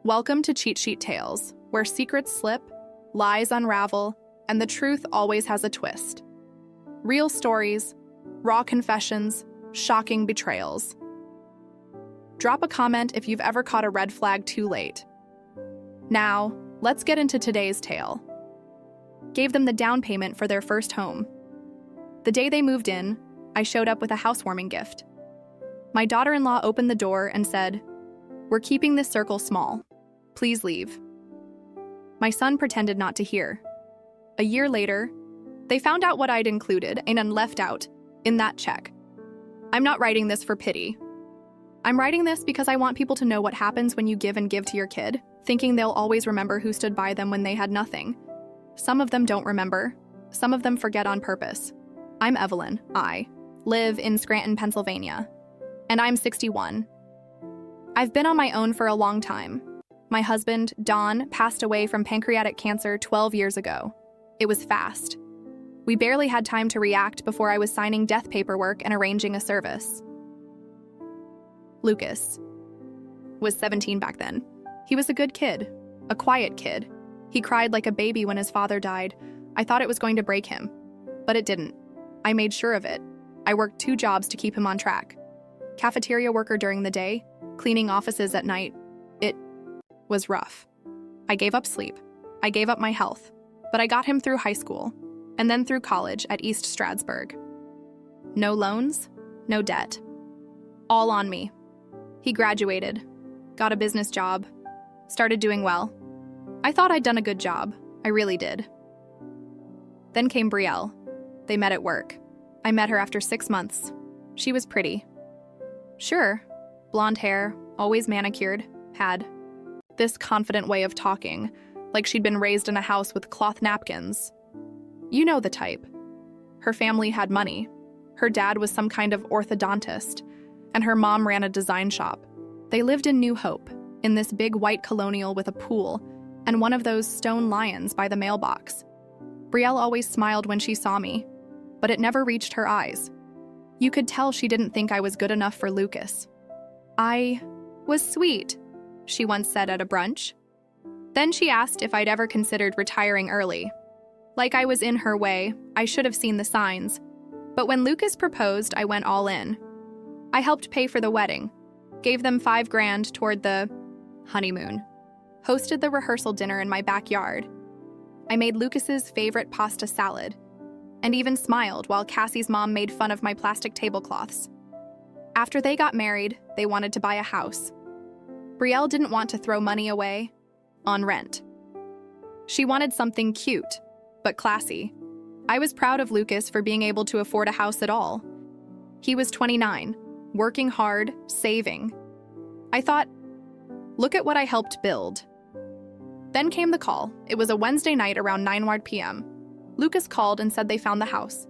Welcome to Cheat Sheet Tales, where secrets slip, lies unravel, and the truth always has a twist. Real stories, raw confessions, shocking betrayals. Drop a comment if you've ever caught a red flag too late. Now, let's get into today's tale. Gave them the down payment for their first home. The day they moved in, I showed up with a housewarming gift. My daughter-in-law opened the door and said, "We're keeping this circle small. Please leave." My son pretended not to hear. A year later, they found out what I'd included and left out in that check. I'm not writing this for pity. I'm writing this because I want people to know what happens when you give and give to your kid, thinking they'll always remember who stood by them when they had nothing. Some of them don't remember. Some of them forget on purpose. I'm Evelyn. I live in Scranton, Pennsylvania, and I'm 61. I've been on my own for a long time. My husband, Don, passed away from pancreatic cancer 12 years ago. It was fast. We barely had time to react before I was signing death paperwork and arranging a service. Lucas was 17 back then. He was a good kid, a quiet kid. He cried like a baby when his father died. I thought it was going to break him, but it didn't. I made sure of it. I worked 2 jobs to keep him on track. Cafeteria worker during the day, cleaning offices at night. It was rough. I gave up sleep. I gave up my health, but I got him through high school and then through college at East Stroudsburg. No loans, no debt. All on me. He graduated, got a business job, started doing well. I thought I'd done a good job. I really did. Then came Brielle. They met at work. I met her after 6 months. She was pretty. Sure, blonde hair, always manicured, had this confident way of talking, like she'd been raised in a house with cloth napkins. You know the type. Her family had money. Her dad was some kind of orthodontist, and her mom ran a design shop. They lived in New Hope, in this big white colonial with a pool and one of those stone lions by the mailbox. Brielle always smiled when she saw me, but it never reached her eyes. You could tell she didn't think I was good enough for Lucas. "I was sweet," she once said at a brunch. Then she asked if I'd ever considered retiring early. Like I was in her way, I should have seen the signs. But when Lucas proposed, I went all in. I helped pay for the wedding, gave them $5,000 toward the honeymoon, hosted the rehearsal dinner in my backyard. I made Lucas's favorite pasta salad, and even smiled while Cassie's mom made fun of my plastic tablecloths. After they got married, they wanted to buy a house. Brielle didn't want to throw money away on rent. She wanted something cute, but classy. I was proud of Lucas for being able to afford a house at all. He was 29, working hard, saving. I thought, look at what I helped build. Then came the call. It was a Wednesday night around 9 p.m. Lucas called and said they found the house,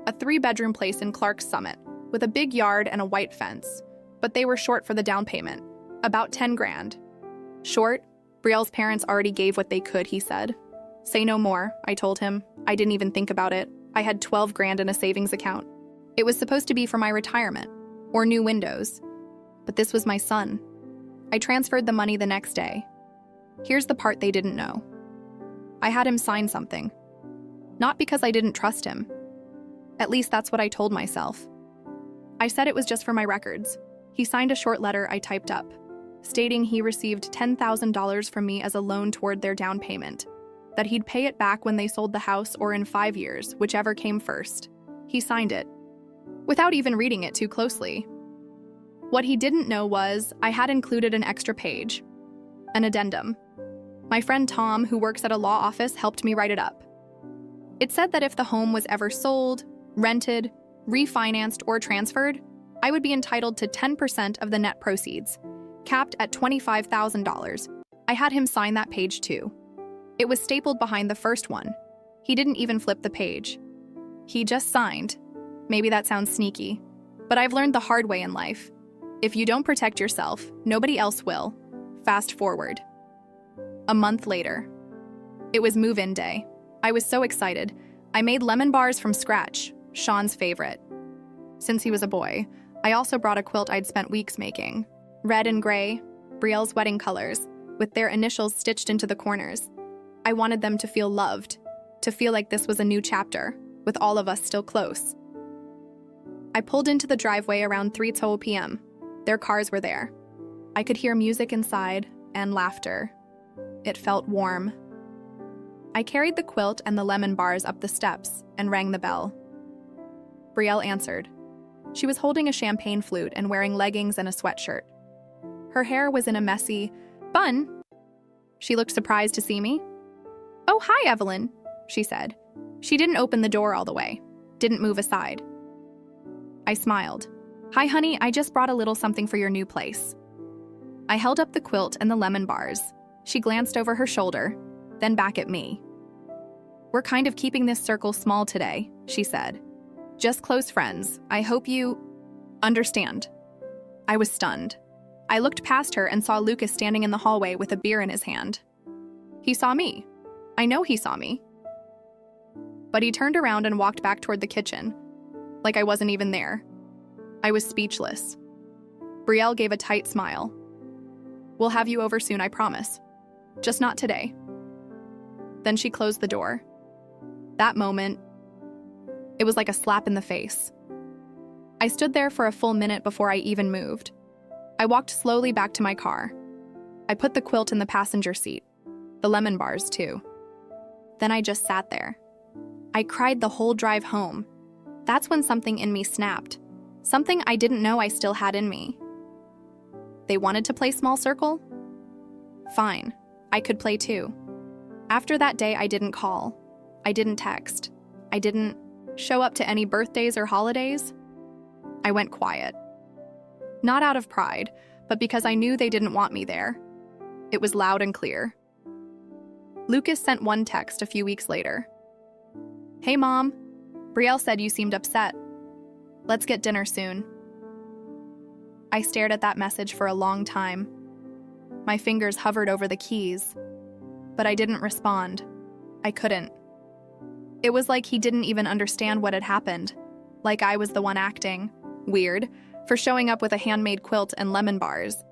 a 3-bedroom place in Clark's Summit, with a big yard and a white fence, but they were short for the down payment, about $10,000. Short? Brielle's parents already gave what they could, he said. Say no more, I told him. I didn't even think about it. I had $12,000 in a savings account. It was supposed to be for my retirement, or new windows. But this was my son. I transferred the money the next day. Here's the part they didn't know. I had him sign something. Not because I didn't trust him. At least that's what I told myself. I said it was just for my records. He signed a short letter I typed up, stating he received $10,000 from me as a loan toward their down payment, that he'd pay it back when they sold the house or in 5 years, whichever came first. He signed it, without even reading it too closely. What he didn't know was I had included an extra page, an addendum. My friend Tom, who works at a law office, helped me write it up. It said that if the home was ever sold, rented, refinanced, or transferred, I would be entitled to 10% of the net proceeds, capped at $25,000. I had him sign that page too. It was stapled behind the first one. He didn't even flip the page. He just signed. Maybe that sounds sneaky, but I've learned the hard way in life. If you don't protect yourself, nobody else will. Fast forward. A month later. It was move-in day. I was so excited. I made lemon bars from scratch, Sean's favorite. Since he was a boy, I also brought a quilt I'd spent weeks making. Red and gray, Brielle's wedding colors. with their initials stitched into the corners. I wanted them to feel loved, to feel like this was a new chapter, with all of us still close. I pulled into the driveway around 3:00 p.m. Their cars were there. I could hear music inside and laughter. It felt warm. I carried the quilt and the lemon bars up the steps and rang the bell. Brielle answered. She was holding a champagne flute and wearing leggings and a sweatshirt. Her hair was in a messy bun. She looked surprised to see me. "Oh, hi, Evelyn," she said. She didn't open the door all the way, didn't move aside. I smiled. "Hi, honey, I just brought a little something for your new place." I held up the quilt and the lemon bars. She glanced over her shoulder, then back at me. "We're kind of keeping this circle small today," she said. "Just close friends. I hope you understand." I was stunned. I looked past her and saw Lucas standing in the hallway with a beer in his hand. He saw me. I know he saw me. But he turned around and walked back toward the kitchen, like I wasn't even there. I was speechless. Brielle gave a tight smile. "We'll have you over soon, I promise. Just not today." Then she closed the door. That moment, it was like a slap in the face. I stood there for a full minute before I even moved. I walked slowly back to my car. I put the quilt in the passenger seat, the lemon bars too. Then I just sat there. I cried the whole drive home. That's when something in me snapped, something I didn't know I still had in me. They wanted to play small circle? Fine, I could play too. After that day, I didn't call. I didn't text. I didn't show up to any birthdays or holidays. I went quiet. Not out of pride, but because I knew they didn't want me there. It was loud and clear. Lucas sent one text a few weeks later. "Hey, Mom. Brielle said you seemed upset. Let's get dinner soon." I stared at that message for a long time. My fingers hovered over the keys, but I didn't respond. I couldn't. It was like he didn't even understand what had happened, like I was the one acting weird for showing up with a handmade quilt and lemon bars.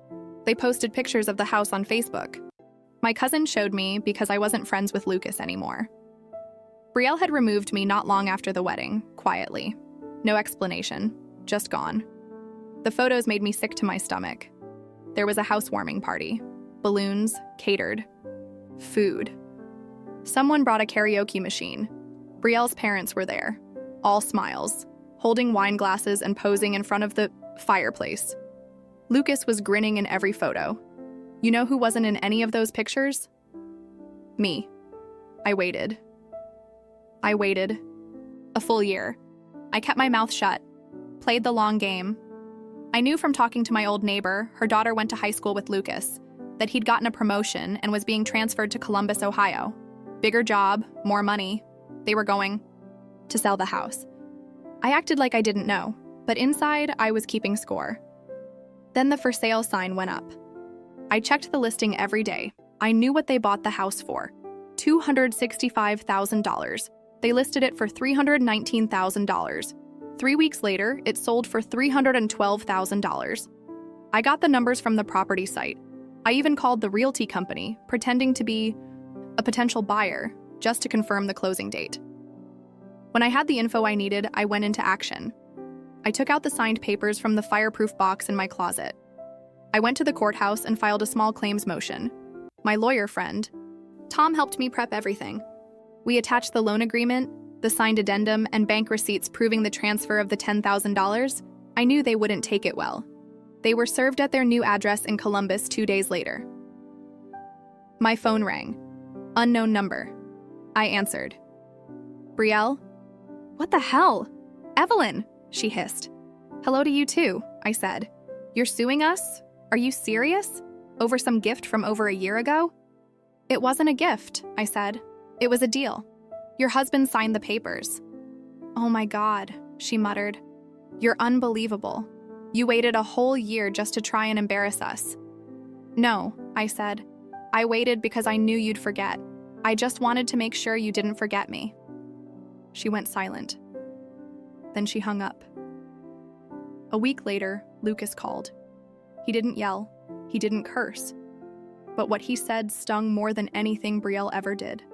They posted pictures of the house on Facebook. My cousin showed me because I wasn't friends with Lucas anymore. Brielle had removed me not long after the wedding, quietly. No explanation, just gone. The photos made me sick to my stomach. There was a housewarming party. Balloons, catered. Food. Someone brought a karaoke machine. Brielle's parents were there, all smiles, holding wine glasses and posing in front of the fireplace. Lucas was grinning in every photo. You know who wasn't in any of those pictures? Me. I waited. A full year. I kept my mouth shut, played the long game. I knew from talking to my old neighbor, her daughter went to high school with Lucas, that he'd gotten a promotion and was being transferred to Columbus, Ohio. Bigger job, more money. They were going to sell the house. I acted like I didn't know, but inside I was keeping score. Then the for sale sign went up. I checked the listing every day. I knew what they bought the house for. $265,000. They listed it for $319,000. 3 weeks later, it sold for $312,000. I got the numbers from the property site. I even called the realty company, pretending to be a potential buyer, just to confirm the closing date. When I had the info I needed, I went into action. I took out the signed papers from the fireproof box in my closet. I went to the courthouse and filed a small claims motion. My lawyer friend, Tom, helped me prep everything. We attached the loan agreement, the signed addendum, and bank receipts proving the transfer of the $10,000. I knew they wouldn't take it well. They were served at their new address in Columbus 2 days later. My phone rang. Unknown number. I answered. "Brielle?" "What the hell?" "Evelyn," she hissed. "Hello to you too," I said. "You're suing us? Are you serious? Over some gift from over a year ago?" "It wasn't a gift," I said. "It was a deal. Your husband signed the papers." "Oh my God," she muttered. "You're unbelievable. You waited a whole year just to try and embarrass us." "No," I said. "I waited because I knew you'd forget. I just wanted to make sure you didn't forget me." She went silent. Then she hung up. A week later, Lucas called. He didn't yell. He didn't curse. but what he said stung more than anything Brielle ever did.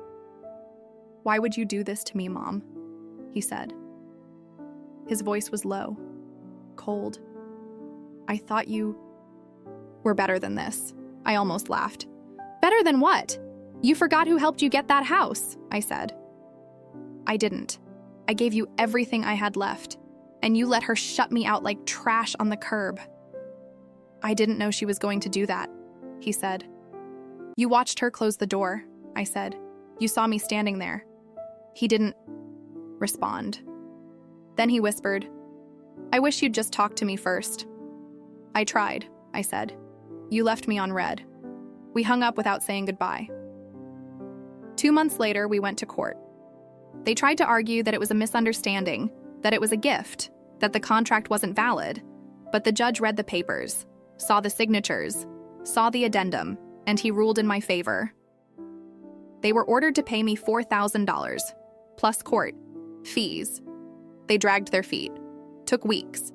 "Why would you do this to me, Mom?" he said. His voice was low, cold. "I thought you were better than this." I almost laughed. "Better than what? You forgot who helped you get that house," I said. "I didn't. I gave you everything I had left, and you let her shut me out like trash on the curb." "I didn't know she was going to do that," he said. "You watched her close the door," I said. "You saw me standing there." He didn't respond. Then he whispered, "I wish you'd just talk to me first." "I tried," I said. "You left me on red." We hung up without saying goodbye. 2 months later, we went to court. They tried to argue that it was a misunderstanding, that it was a gift, that the contract wasn't valid, but the judge read the papers, saw the signatures, saw the addendum, and he ruled in my favor. They were ordered to pay me $4,000, plus court fees. They dragged their feet. Took weeks.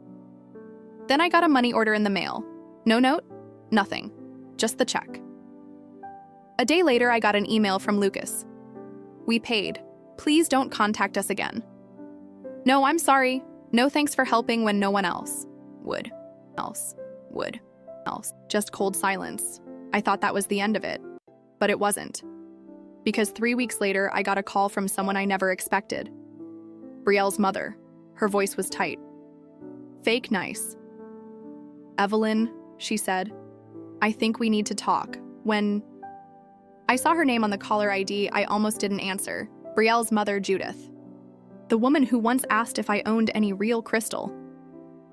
Then I got a money order in the mail. No note, nothing, just the check. A day later, I got an email from Lucas. "We paid. Please don't contact us again." "No, I'm sorry. No thanks for helping when no one else would. Just cold silence. I thought that was the end of it. But it wasn't. Because 3 weeks later, I got a call from someone I never expected. Brielle's mother. Her voice was tight. Fake nice. "Evelyn," she said, "I think we need to talk." When I saw her name on the caller ID, I almost didn't answer. Brielle's mother, Judith. The woman who once asked if I owned any real crystal.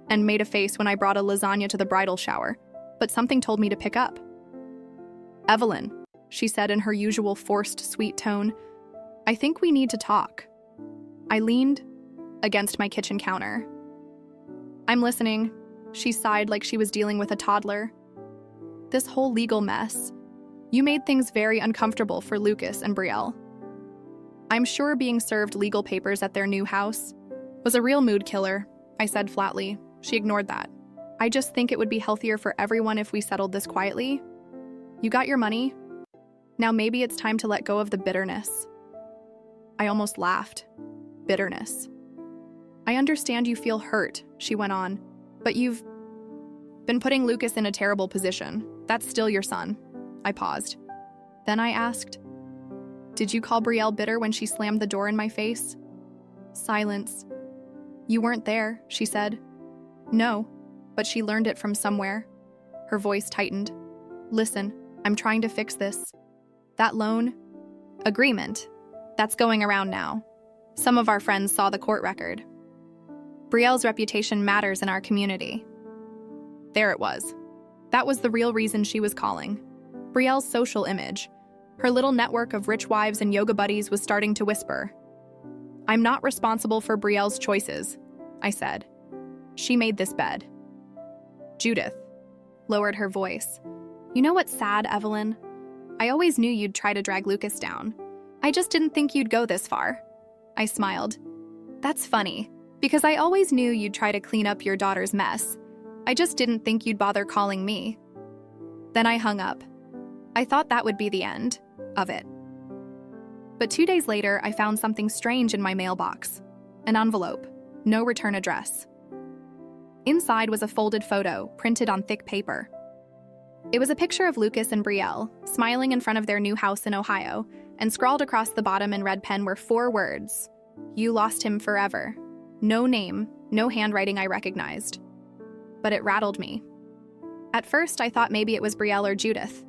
And made a face when I brought a lasagna to the bridal shower, but something told me to pick up. "Evelyn," she said in her usual forced, sweet tone, "I think we need to talk." I leaned against my kitchen counter. "I'm listening," she sighed like she was dealing with a toddler. "This whole legal mess. You made things very uncomfortable for Lucas and Brielle. I'm sure being served legal papers at their new house was a real mood killer," I said flatly. She ignored that. "I just think it would be healthier for everyone if we settled this quietly. You got your money. Now maybe it's time to let go of the bitterness." I almost laughed. Bitterness. "I understand you feel hurt," she went on, "but you've been putting Lucas in a terrible position. That's still your son." I paused. Then I asked, "Did you call Brielle bitter when she slammed the door in my face?" Silence. "You weren't there," she said. "No, but she learned it from somewhere." Her voice tightened. "Listen, I'm trying to fix this. That loan agreement, that's going around now. Some of our friends saw the court record. Brielle's reputation matters in our community." There it was. That was the real reason she was calling. Brielle's social image. Her little network of rich wives and yoga buddies was starting to whisper. "I'm not responsible for Brielle's choices," I said. "She made this bed." Judith lowered her voice. "You know what's sad, Evelyn? I always knew you'd try to drag Lucas down. I just didn't think you'd go this far." I smiled. "That's funny, because I always knew you'd try to clean up your daughter's mess. I just didn't think you'd bother calling me." Then I hung up. I thought that would be the end of it. But 2 days later, I found something strange in my mailbox. An envelope, no return address. Inside was a folded photo, printed on thick paper. It was a picture of Lucas and Brielle, smiling in front of their new house in Ohio, and scrawled across the bottom in red pen were 4 words. "You lost him forever." No name, no handwriting I recognized. But it rattled me. At first, I thought maybe it was Brielle or Judith.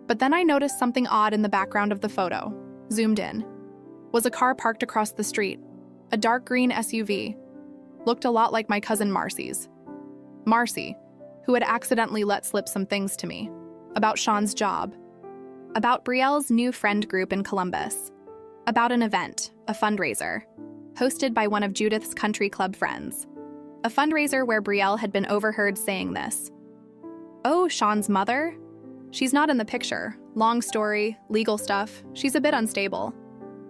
But then I noticed something odd in the background of the photo. Zoomed in. Was a car parked across the street. A dark green SUV. Looked a lot like my cousin Marcy's. Marcy, who had accidentally let slip some things to me. About Sean's job. About Brielle's new friend group in Columbus. About an event, a fundraiser, hosted by one of Judith's country club friends. A fundraiser where Brielle had been overheard saying this. "Oh, Sean's mother? She's not in the picture. Long story, legal stuff. She's a bit unstable."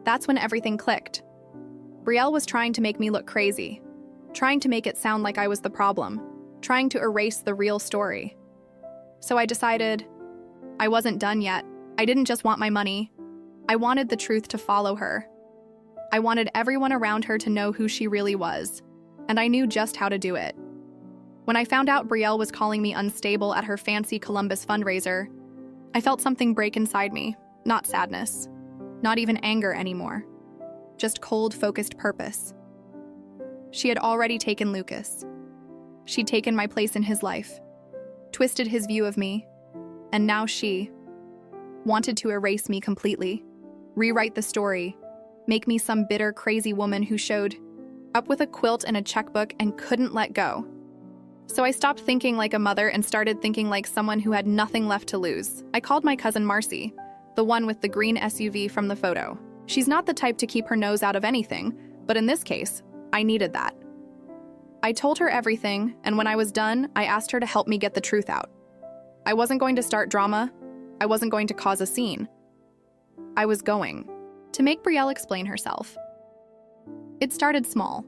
That's when everything clicked. Brielle was trying to make me look crazy. Trying to make it sound like I was the problem. Trying to erase the real story. So I decided, I wasn't done yet. I didn't just want my money. I wanted the truth to follow her. I wanted everyone around her to know who she really was, and I knew just how to do it. When I found out Brielle was calling me unstable at her fancy Columbus fundraiser, I felt something break inside me, not sadness, not even anger anymore, just cold, focused purpose. She had already taken Lucas. She'd taken my place in his life, twisted his view of me, and now she wanted to erase me completely, rewrite the story, make me some bitter, crazy woman who showed up with a quilt and a checkbook and couldn't let go. So I stopped thinking like a mother and started thinking like someone who had nothing left to lose. I called my cousin Marcy, the one with the green SUV from the photo. She's not the type to keep her nose out of anything, but in this case, I needed that. I told her everything, and when I was done, I asked her to help me get the truth out. I wasn't going to start drama. I wasn't going to cause a scene. I was going to make Brielle explain herself. It started small.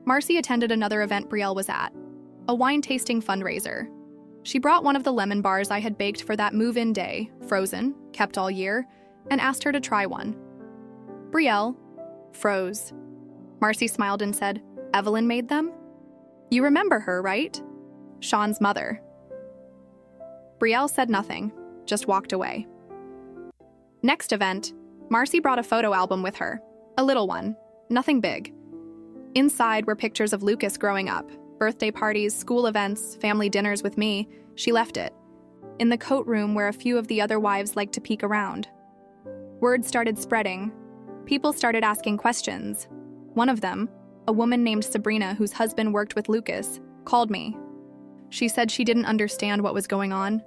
Marcy attended another event Brielle was at, a wine-tasting fundraiser. She brought one of the lemon bars I had baked for that move-in day, frozen, kept all year, and asked her to try one. Brielle froze. Marcy smiled and said, "Evelyn made them? You remember her, right? Sean's mother." Brielle said nothing, just walked away. Next event, Marcy brought a photo album with her, a little one, nothing big. Inside were pictures of Lucas growing up, birthday parties, school events, family dinners with me. She left it in the coat room where a few of the other wives liked to peek around. Word started spreading. People started asking questions. One of them, a woman named Sabrina whose husband worked with Lucas, called me. She said she didn't understand what was going on.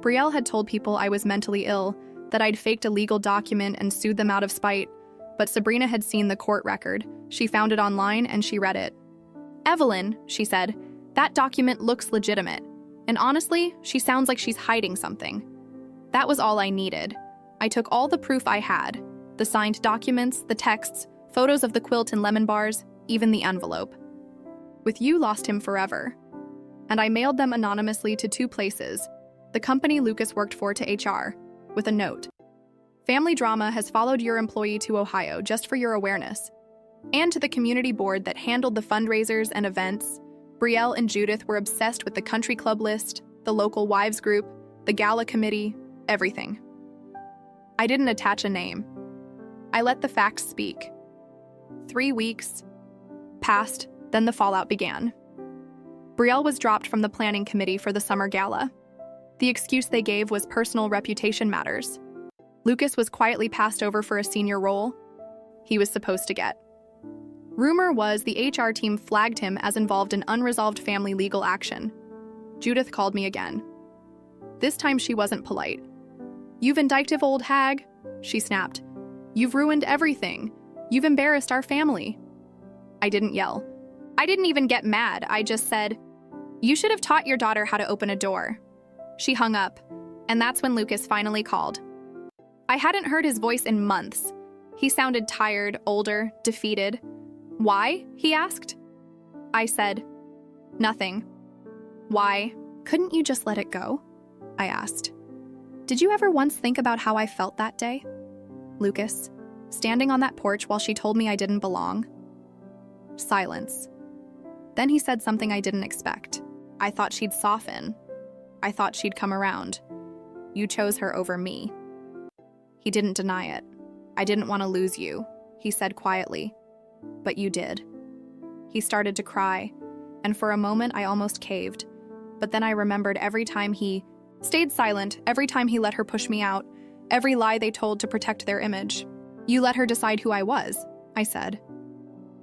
Brielle had told people I was mentally ill, that I'd faked a legal document and sued them out of spite, but Sabrina had seen the court record. She found it online and she read it. "Evelyn," she said, "that document looks legitimate, and honestly, she sounds like she's hiding something." That was all I needed. I took all the proof I had, the signed documents, the texts, photos of the quilt and lemon bars, even the envelope. "With you lost him forever." And I mailed them anonymously to 2 places, the company Lucas worked for to HR, with a note. "Family drama has followed your employee to Ohio just for your awareness." And to the community board that handled the fundraisers and events. Brielle and Judith were obsessed with the country club list, the local wives group, the gala committee, everything. I didn't attach a name. I let the facts speak. 3 weeks passed, then the fallout began. Brielle was dropped from the planning committee for the summer gala. The excuse they gave was personal reputation matters. Lucas was quietly passed over for a senior role he was supposed to get. Rumor was the HR team flagged him as involved in unresolved family legal action. Judith called me again. This time she wasn't polite. "You vindictive old hag," she snapped. "You've ruined everything. You've embarrassed our family." I didn't yell. I didn't even get mad. I just said, "You should have taught your daughter how to open a door." She hung up, and that's when Lucas finally called. I hadn't heard his voice in months. He sounded tired, older, defeated. "Why?" he asked. I said, "Nothing." "Why? Couldn't you just let it go?" I asked. "Did you ever once think about how I felt that day?" Lucas, standing on that porch while she told me I didn't belong. Silence. Then he said something I didn't expect. I thought she'd soften. I thought she'd come around. "You chose her over me." He didn't deny it. "I didn't want to lose you," he said quietly. "But you did." He started to cry, and for a moment I almost caved. But then I remembered every time he stayed silent, every time he let her push me out, every lie they told to protect their image. "You let her decide who I was," I said.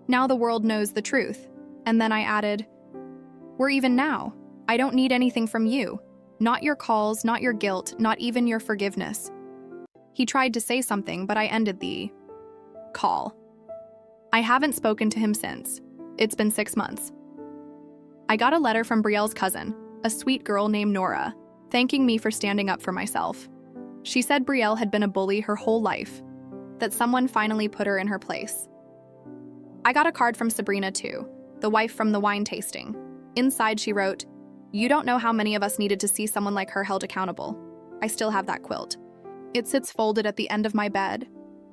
"Now the world knows the truth." And then I added, "We're even now. I don't need anything from you. Not your calls, not your guilt, not even your forgiveness." He tried to say something, but I ended the call. I haven't spoken to him since. It's been 6 months. I got a letter from Brielle's cousin, a sweet girl named Nora, thanking me for standing up for myself. She said Brielle had been a bully her whole life, that someone finally put her in her place. I got a card from Sabrina too, the wife from the wine tasting. Inside she wrote, "You don't know how many of us needed to see someone like her held accountable." I still have that quilt. It sits folded at the end of my bed,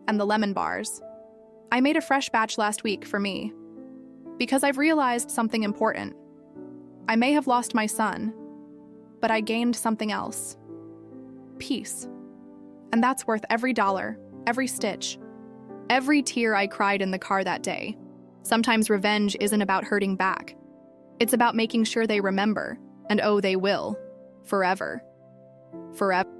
and the lemon bars. I made a fresh batch last week for me, because I've realized something important. I may have lost my son, but I gained something else. Peace. And that's worth every dollar, every stitch, every tear I cried in the car that day. Sometimes revenge isn't about hurting back. It's about making sure they remember, and oh, they will. Forever. Forever.